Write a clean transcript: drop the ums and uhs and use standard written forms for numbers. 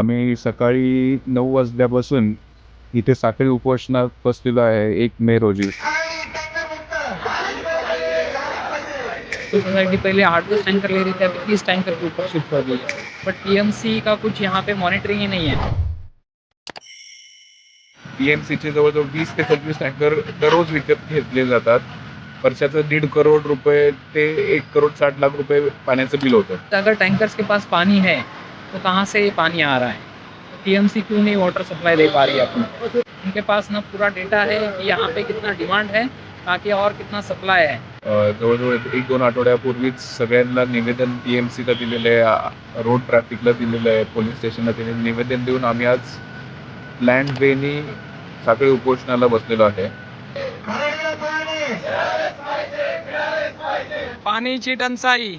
आम्ही सकाळी 9 वाजल्यापासून इथे साखळी उपोषणात बसलेलो आहे 1 मे रोजी. तो सोसाइटी पहले 8-10 टैंकर ले रही थी, अभी 30 टैंकर के ऊपर शिफ्ट हो गई है। बट टीएमसी का कुछ यहाँ पे मॉनिटरिंग ही नहीं है। टीएमसीचे जवळजवळ 20 ते 25 टँकर दररोज विकत घेतले जातात. वर्षाचं 1.5 करोड रुपये ते 1 करोड 60 लाख रुपये पाण्याचं बिल होतं. अगर टैंकर्स के पास पानी है तो कहाँ से ये पानी आ रहा है? टीएमसी क्यों नहीं वाटर सप्लाई दे पा रही है अपनी? उनके पास ना पूरा डेटा है कि यहाँ पे कितना डिमांड है, ताकि और कितना सप्लाई है। जवळजवळ 1-2 आठवड्यापूर्वीच सगळ्यांना निवेदन टीएमसीला दिलेलं आहे, रोड ट्रॅफिकला दिलेलं आहे, पोलीस स्टेशनला दिलेलं निवेदन देऊन आम्ही आज लँड वेनी साखळी उपोषणाला बसलेलो आहे. पाण्याची टंचाई